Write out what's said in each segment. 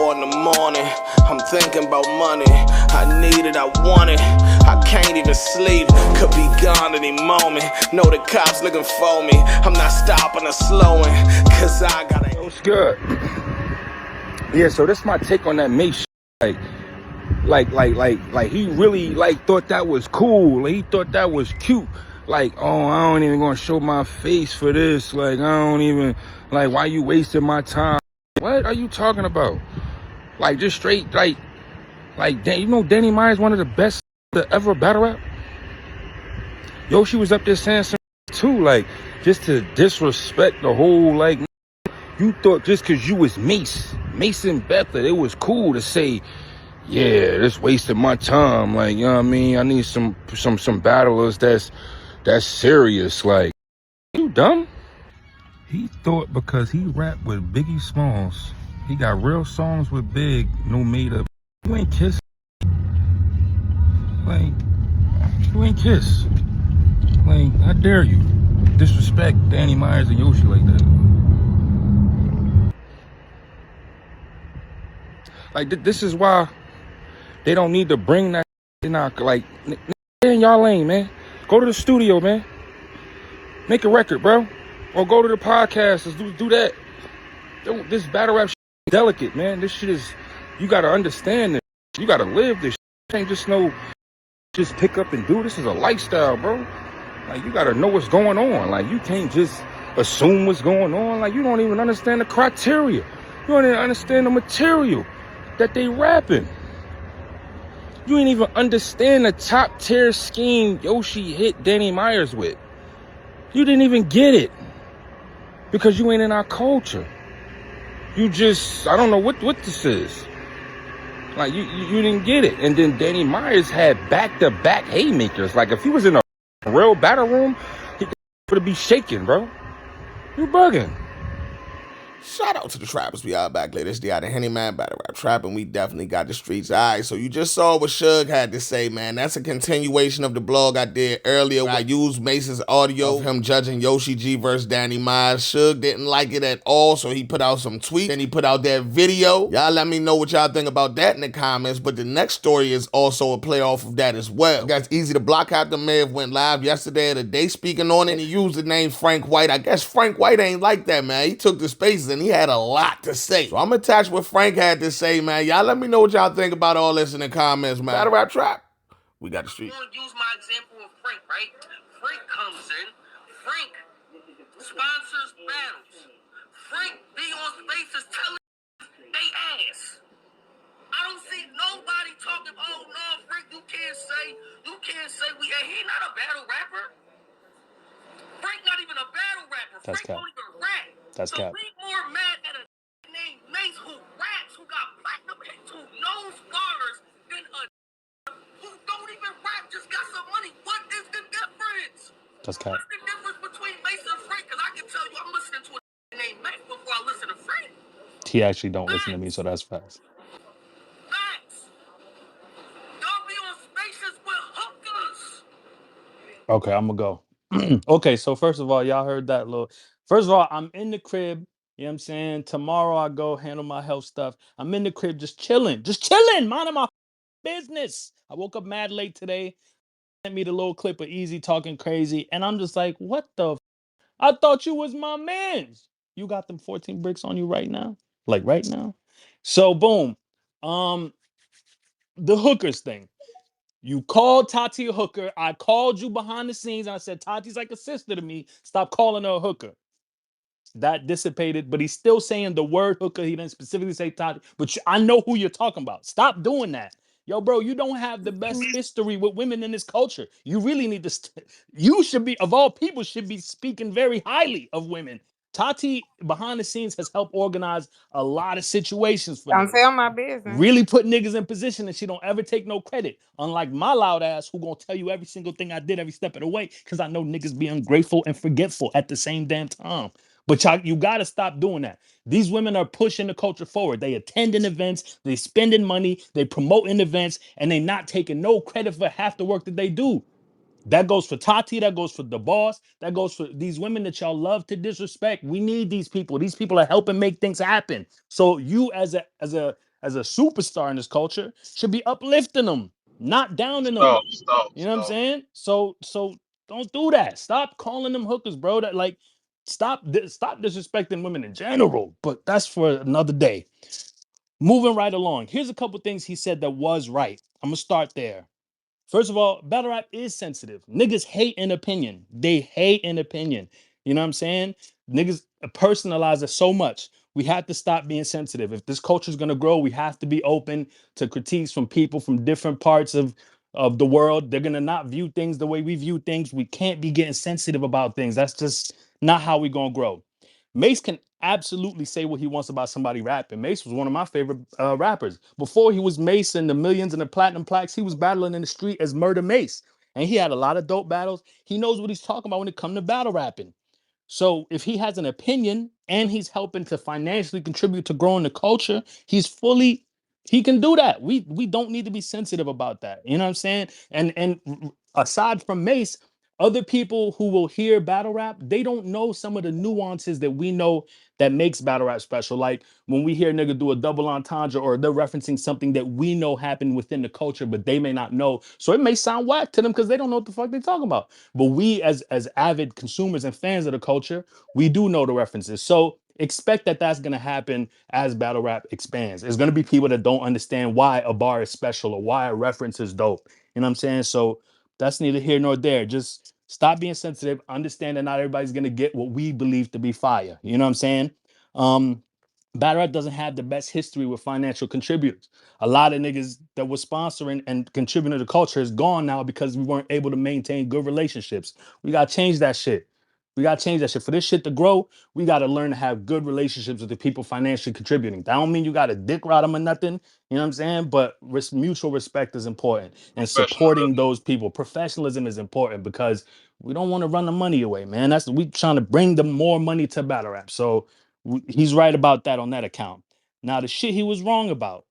4 in the morning, I'm thinking about money. I need it, I want it, I can't even sleep. Could be gone any moment, know the cops looking for me. I'm not stopping or slowing, cause I gotta... What's good? Yeah, so that's my take on that Mace shit. Like he really thought that was cool. He thought that was cute. Like, oh, I don't even gonna show my face for this. Like, I don't even, like, why you wasting my time? What are you talking about? Like, just straight, like, you know, Danny Myers one of the best to ever battle rap. Yo, she was up there saying some too, like, just to disrespect the whole, like, you thought just cause you was Mason Bethel, it was cool to say, yeah, this wasting my time. Like, you know what I mean? I need some battlers that's serious. Like, you dumb? He thought because he rapped with Biggie Smalls, he got real songs with Big, no made up. You ain't Kiss. Like, you ain't Kiss. Like, I dare you disrespect Danny Myers and Yoshi like that. Like, this is why they don't need to bring that in our, like, in y'all lane, man. Go to the studio, man. Make a record, bro. Or go to the podcast. Let's do that. This battle rap shit is delicate, man. This shit is, you got to understand this. You got to live this shit. You can't just pick up and do. This is a lifestyle, bro. Like, you got to know what's going on. Like, you can't just assume what's going on. Like, you don't even understand the criteria. You don't even understand the material that they rapping. You ain't even understand the top tier scheme Yoshi hit Danny Myers with. You didn't even get it because you ain't in our culture. You just, I don't know what this is. Like, you didn't get it. And then Danny Myers had back-to-back haymakers. Like, if he was in a real battle room, he would be shaking, bro. You bugging. Shout out to the trappers. We are back later. It's the Henny Man Battle Rap Trap, and we definitely got the streets. Alright, so you just saw what Suge had to say, man. That's a continuation of the blog I did earlier. I used Mace's audio of him judging Yoshi G versus Danny Myers. Suge didn't like it at all, so he put out some tweets, and he put out that video. Y'all let me know what y'all think about that in the comments, but the next story is also a play off of that as well. Guys, EAZY the Block Captain may have went live yesterday or the day speaking on it, and he used the name Frank White. I guess Frank White ain't like that, man. He took the spaces and he had a lot to say. So I'm attached what Frank had to say, man. Y'all let me know what y'all think about all this in the comments, man. Battle Rap Trap. We got the street. I'm gonna use my example of Frank, right? Frank comes in. Frank sponsors battles. Frank be on spaces telling they ass. I don't see nobody talking, oh no, Frank, you can't say we, and he not a battle rapper. Frank not even a battle rapper. That's Frank cap. don't even rap. That's so cap. we more mad at a named Mace who raps, who got platinum hits, who knows bars, than a who don't even rap, just got some money. What is the difference? That's cap. What's the difference between Mace and Frank? Because I can tell you I'm listening to a named Mace before I listen to Frank. He actually don't listen to me, so that's facts. Facts. Y'all be on spaces with hookers. Okay, I'm gonna go. Okay, so first of all, y'all heard that little. First of all, I'm in the crib. You know what I'm saying? Tomorrow I go handle my health stuff. I'm in the crib just chilling, minding my business. I woke up mad late today. Sent me the little clip of EAZY talking crazy, and I'm just like, what the? I thought you was my mans. You got them 14 bricks on you right now, like right now. So boom, the hookers thing. You called Tati a hooker. I called you behind the scenes. And I said, Tati's like a sister to me. Stop calling her a hooker. That dissipated, but he's still saying the word hooker. He didn't specifically say Tati, but I know who you're talking about. Stop doing that. Yo, bro, you don't have the best history with women in this culture. You really need to, you should be, of all people, should be speaking very highly of women. Tati, behind the scenes, has helped organize a lot of situations for Don't niggas. tell my business. Really put niggas in position, and she don't ever take no credit. Unlike my loud ass, who gonna tell you every single thing I did every step of the way, because I know niggas be ungrateful and forgetful at the same damn time. But you gotta stop doing that. These women are pushing the culture forward. They attending events, they spending money, they promoting events, and they not taking no credit for half the work that they do. That goes for Tati, that goes for the boss, that goes for these women that y'all love to disrespect. We need these people. These people are helping make things happen. So you as a as a superstar in this culture should be uplifting them, not downing them. Stop, stop, You know what I'm stop. saying? So don't do that. Stop calling them hookers, bro. That like stop disrespecting women in general. But that's for another day. Moving right along. Here's a couple things he said that was right. I'm gonna start there. First of all, battle rap is sensitive. Niggas hate an opinion. They hate an opinion. You know what I'm saying? Niggas personalize it so much. We have to stop being sensitive. If this culture is gonna grow, we have to be open to critiques from people from different parts of the world. They're gonna not view things the way we view things. We can't be getting sensitive about things. That's just not how we gonna grow. Mace can absolutely say what he wants about somebody rapping. Mace was one of my favorite rappers. Before he was Mace and the millions and the platinum plaques, he was battling in the street as Murder Mace. And he had a lot of dope battles. He knows what he's talking about when it comes to battle rapping. So if he has an opinion and he's helping to financially contribute to growing the culture, he can do that. We don't need to be sensitive about that. You know what I'm saying? And aside from Mace, other people who will hear battle rap, they don't know some of the nuances that we know that makes battle rap special. Like when we hear a nigga do a double entendre or they're referencing something that we know happened within the culture, but they may not know. So it may sound whack to them because they don't know what the fuck they're talking about. But we as avid consumers and fans of the culture, we do know the references. So expect that that's going to happen as battle rap expands. There's going to be people that don't understand why a bar is special or why a reference is dope. You know what I'm saying? So that's neither here nor there. Just stop being sensitive. Understand that not everybody's going to get what we believe to be fire. You know what I'm saying? Um, Battle Rap doesn't have the best history with financial contributors. A lot of niggas that was sponsoring and contributing to the culture is gone now because we weren't able to maintain good relationships. We gotta change that shit. We gotta change that shit. For this shit to grow, we gotta learn to have good relationships with the people financially contributing. That don't mean you gotta dick ride them or nothing. You know what I'm saying? But mutual respect is important, and supporting Professionalism. those people. Professionalism is important because we don't want to run the money away, man. That's we trying to bring them more money to battle rap. So he's right about that on that account. Now the shit he was wrong about,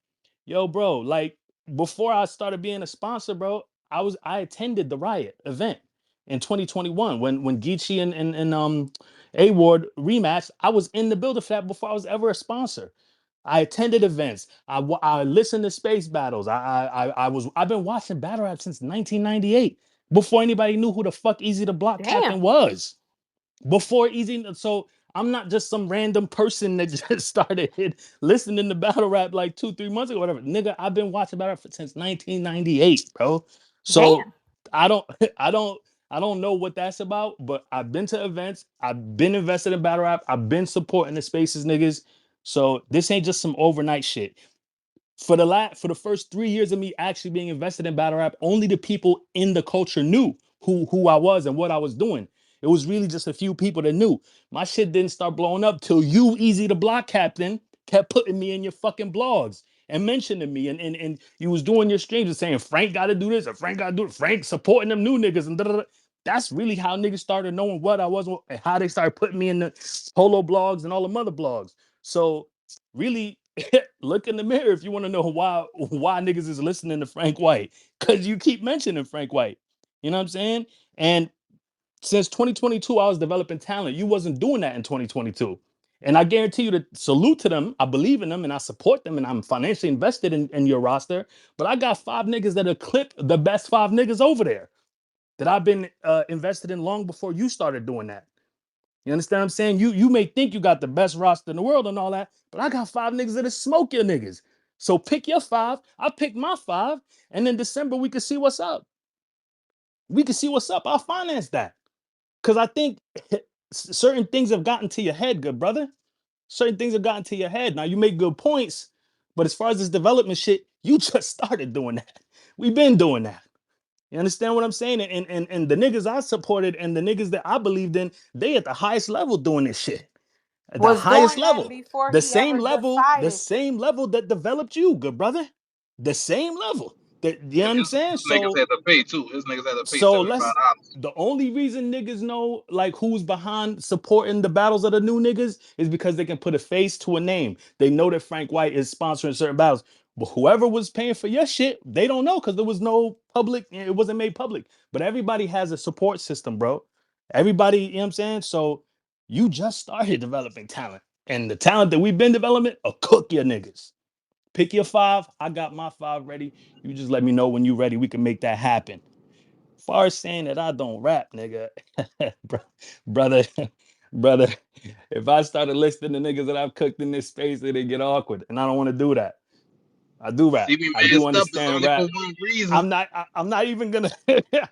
yo, bro. Like before I started being a sponsor, bro, I attended the Riot event in 2021 when Geechee and A Ward rematched. I was in the building for that before I was ever a sponsor. I attended events. I listened to space battles. I've been watching battle rap since 1998 before anybody knew who the fuck Easy the Block Captain Damn. was. Before Easy, so I'm not just some random person that just started listening to battle rap like 2-3 months ago, whatever. Nigga, I've been watching battle rap since 1998, bro. So Damn. I don't, I don't, I don't know what that's about, but I've been to events, I've been invested in battle rap, I've been supporting the spaces, niggas. So this ain't just some overnight shit. For the first 3 years of me actually being invested in battle rap, only the people in the culture knew who I was and what I was doing. It was really just a few people that knew. My shit didn't start blowing up till you, Easy the Block Captain, kept putting me in your fucking blogs and mentioning me. And you was doing your streams and saying Frank got to do this or Frank got to do it. Frank supporting them new niggas and da, da, da. That's really how niggas started knowing what I was and how they started putting me in the polo blogs and all the mother blogs. So really, look in the mirror if you want to know why niggas is listening to Frank White, because you keep mentioning Frank White. You know what I'm saying? And since 2022, I was developing talent. You wasn't doing that in 2022. And I guarantee you to salute to them. I believe in them and I support them and I'm financially invested in your roster. But I got 5 niggas that have clipped the best 5 niggas over there that I've been invested in long before you started doing that. You understand what I'm saying? You may think you got the best roster in the world and all that, but I got 5 niggas that'll smoke your niggas. So pick your 5, I pick my 5, and in December we can see what's up. We can see what's up. I'll finance that. Cause I think certain things have gotten to your head, good brother. Certain things have gotten to your head. Now you make good points, but as far as this development shit, you just started doing that. We've been doing that. You understand what I'm saying? And the niggas I supported and the niggas that I believed in, they at the highest level doing this shit. At the Was highest doing that level. before The he same ever level, the decided. same level that developed you, good brother. The same level. You know And what I'm saying? his niggas So had to pay too. His niggas had to pay so $75. let's the only reason niggas know like who's behind supporting the battles of the new niggas is because they can put a face to a name. They know that Frank White is sponsoring certain battles. But whoever was paying for your shit, they don't know because there was no public, it wasn't made public. But everybody has a support system, bro. Everybody, you know what I'm saying? So you just started developing talent. And the talent that we've been developing will cook your niggas. Pick your 5. I got my 5 ready. You just let me know when you ready. We can make that happen. Far as saying that I don't rap, nigga, brother, brother. If I started listing the niggas that I've cooked in this space, it'd get awkward, and I don't want to do that. I do rap. See me I do messed up. It's understand only for rap. one reason. I'm not even gonna.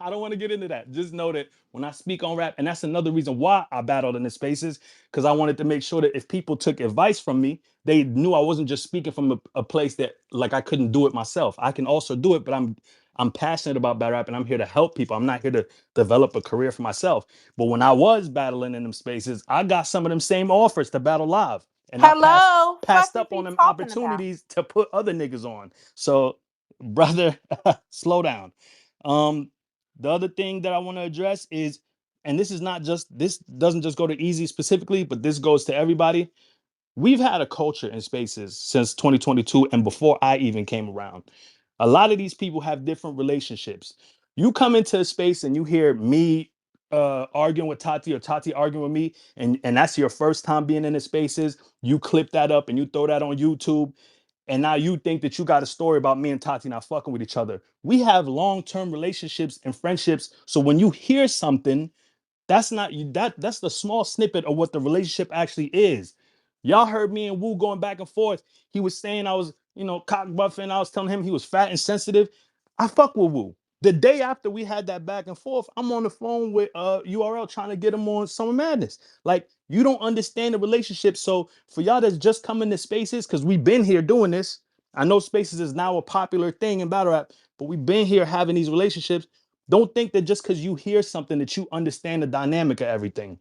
I don't want to get into that. Just know that when I speak on rap, and that's another reason why I battled in the spaces, because I wanted to make sure that if people took advice from me, they knew I wasn't just speaking from a place that like I couldn't do it myself. I can also do it, but I'm passionate about battle rap, and I'm here to help people. I'm not here to develop a career for myself. But when I was battling in them spaces, I got some of them same offers to battle live, and I Hello, fuck passed is up on he them talking about? opportunities to put other niggas on. So, brother, slow down. The other thing that I want to address is, and this doesn't just go to Easy specifically, but this goes to everybody. We've had a culture in spaces since 2022 and before I even came around. A lot of these people have different relationships. You come into a space and you hear me arguing with Tati or Tati arguing with me, and that's your first time being in the spaces. You clip that up and you throw that on YouTube, and now you think that you got a story about me and Tati not fucking with each other. We have long-term relationships and friendships. So when you hear something, that's not you. That's the small snippet of what the relationship actually is. Y'all heard me and Wu going back and forth. He was saying I was, cock buffing. I was telling him he was fat and sensitive. I fuck with Wu. The day after we had that back and forth, I'm on the phone with URL trying to get him on Summer Madness. Like, you don't understand the relationship. So for y'all that's just coming to spaces, because we've been here doing this. I know spaces is now a popular thing in battle rap, but we've been here having these relationships. Don't think that just because you hear something that you understand the dynamic of everything.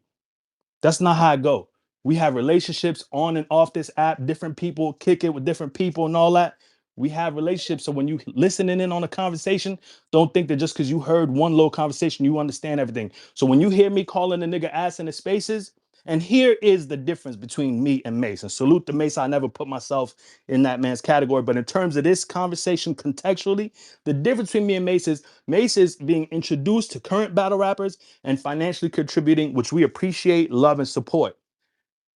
That's not how it go. We have relationships on and off this app. Different people kick it with different people and all that. We have relationships. So when you listening in on a conversation, don't think that just because you heard one little conversation, you understand everything. So when you hear me calling a nigga ass in the spaces, and here is the difference between me and Mace. And salute to Mace. I never put myself in that man's category. But in terms of this conversation contextually, the difference between me and Mace is being introduced to current battle rappers and financially contributing, which we appreciate, love, and support.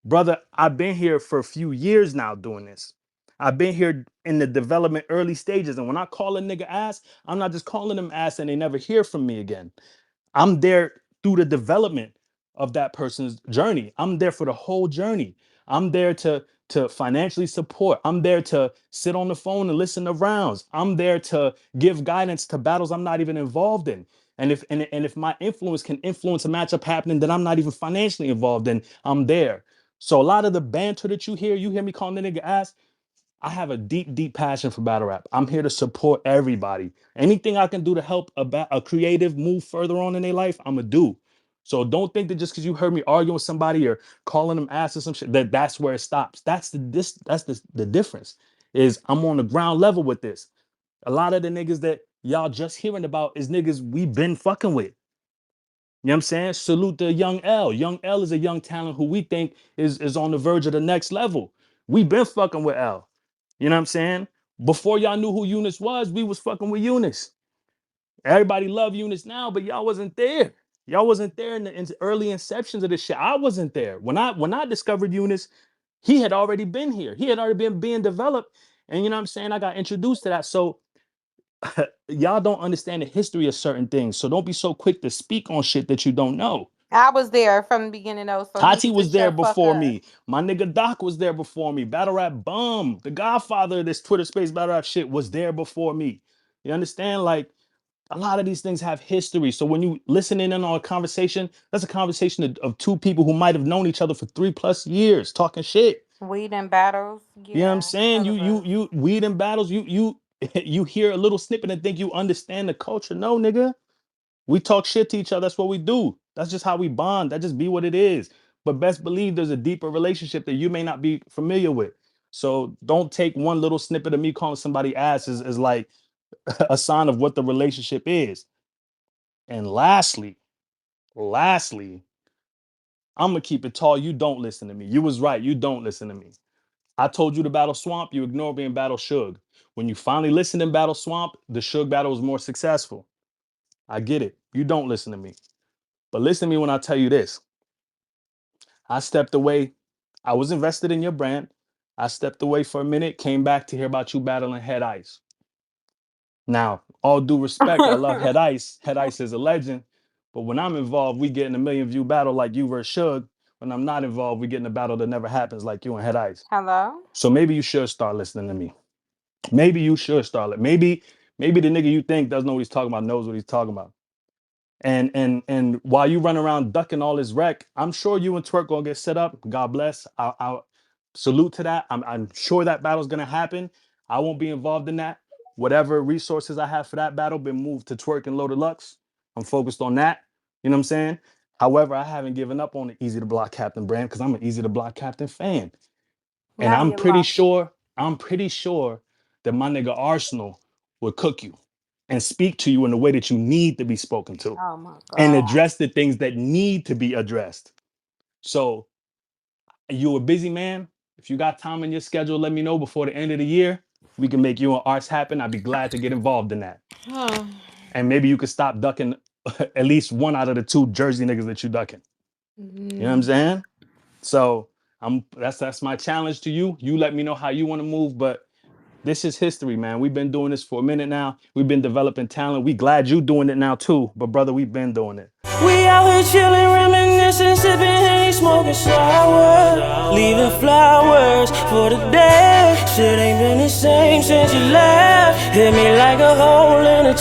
Brother, I've been here for a few years now doing this. I've been here in the development early stages. And when I call a nigga ass, I'm not just calling them ass and they never hear from me again. I'm there through the development of that person's journey. I'm there for the whole journey. I'm there to financially support. I'm there to sit on the phone and listen to rounds. I'm there to give guidance to battles I'm not even involved in. And if my influence can influence a matchup happening that I'm not even financially involved in, I'm there. So a lot of the banter that you hear me calling the nigga ass, I have a deep, deep passion for battle rap. I'm here to support everybody. Anything I can do to help a creative move further on in their life, I'm gonna do. So don't think that just because you heard me arguing with somebody or calling them ass or some shit, that's where it stops. That's the difference. Is I'm on the ground level with this. A lot of the niggas that y'all just hearing about is niggas we been fucking with. You know what I'm saying? Salute to Young L. Young L is a young talent who we think is on the verge of the next level. We been fucking with L. You know what I'm saying? Before y'all knew who Eunice was, we was fucking with Eunice. Everybody love Eunice now, but y'all wasn't there. Y'all wasn't there in the early inceptions of this shit. I wasn't there. When I discovered Eunice, he had already been here. He had already been being developed. And you know what I'm saying? I got introduced to that. So y'all don't understand the history of certain things. So don't be so quick to speak on shit that you don't know. I was there from the beginning though, so he Tati needs to was there shut fuck before up. me. My nigga Doc was there before me. Battle Rap Bum, the godfather of this Twitter space battle rap shit, was there before me. You understand? Like, a lot of these things have history. So when you listening in on a conversation, that's a conversation of two people who might have known each other for 3+ years talking shit. Weed and battles, You know what I'm yeah, saying? hell You of you a. you weed and battles. You you hear a little snippet and think you understand the culture. No, nigga. We talk shit to each other. That's what we do. That's just how we bond. That just be what it is. But best believe there's a deeper relationship that you may not be familiar with. So don't take one little snippet of me calling somebody ass as like a sign of what the relationship is. And lastly, I'm gonna keep it tall. You don't listen to me. You was right. You don't listen to me. I told you to battle Swamp. You ignored me and battle Suge. When you finally listened in battle Swamp, the Suge battle was more successful. I get it. You don't listen to me. But listen to me when I tell you this. I stepped away. I was invested in your brand. I stepped away for a minute, came back to hear about you battling Head Ice. Now, all due respect, I love Head Ice. Head Ice is a legend. But when I'm involved, we get in a million view battle like you versus Suge. When I'm not involved, we get in a battle that never happens like you and Head Ice. Hello? So maybe you should start listening to me. Maybe you should start. Maybe the nigga you think doesn't know what he's talking about knows what he's talking about. And while you run around ducking all this wreck, I'm sure you and Twerk gonna get set up. God bless. I'll salute to that. I'm sure that battle's gonna happen. I won't be involved in that. Whatever resources I have for that battle been moved to Twerk and Loaded Lux. I'm focused on that. You know what I'm saying? However, I haven't given up on the Easy to Block Captain brand because I'm an Easy to Block Captain fan. And Now I'm you pretty lost. sure that my nigga Arsenal would cook you and speak to you in the way that you need to be spoken to Oh my and God. address the things that need to be addressed. So you a busy man. If you got time in your schedule, let me know before the end of the year. We can make you and Arts happen. I'd be glad to get involved in that. And maybe you could stop ducking at least one out of the two Jersey niggas that you ducking. You know what I'm saying? So that's my challenge to you. You let me know how you want to move, but this is history, man. We've been doing this for a minute now. We've been developing talent. We glad you doing it now too, but brother, we've been doing it. We out here chillin', reminiscing, sippin' Henny, smoking sour, leaving flowers for the day. Shit ain't been the same since you left. Hit me like a hole in a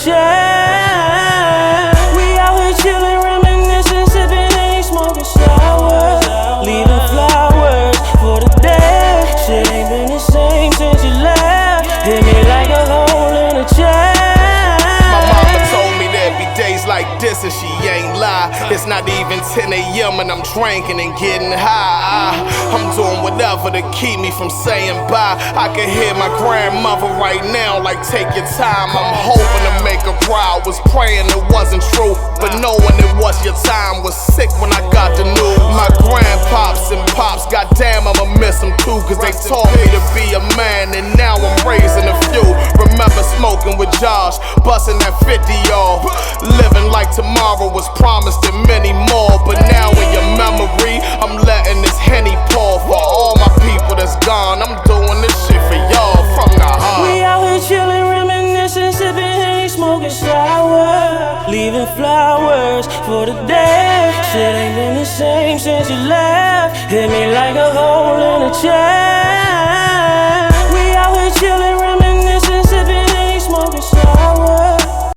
chair. We out here chillin', reminiscing, sippin' Henny, smoking sour, leaving flowers for the day. Shit ain't been the same since you left. Hit me like a hole in a chair. My mama told me there'd be days like this and she ain't lie. It's not even 10 a.m. and I'm drinking and getting high. I'm doing whatever to keep me from saying bye. I can hear my grandmother right now like take your time. I'm hoping to make her proud. Was praying it wasn't true, but knowing it was your time was sick when I got the news. My grandpops and pops, goddamn I'ma miss them too, cause they taught me to be a man and now I'm raising a few. Remember smoking with Josh, busting that 50 y'all. Living like tomorrow was promised and many more, but now in your memory, I'm letting this Henny pour for all my people that's gone. I'm doing this shit for y'all from the heart. We out here chillin', reminiscing, sippin' Henny, smoking sour, leaving flowers for the day. Shit ain't been the same since you left. Hit me like a hole in a chair. We out here chillin'.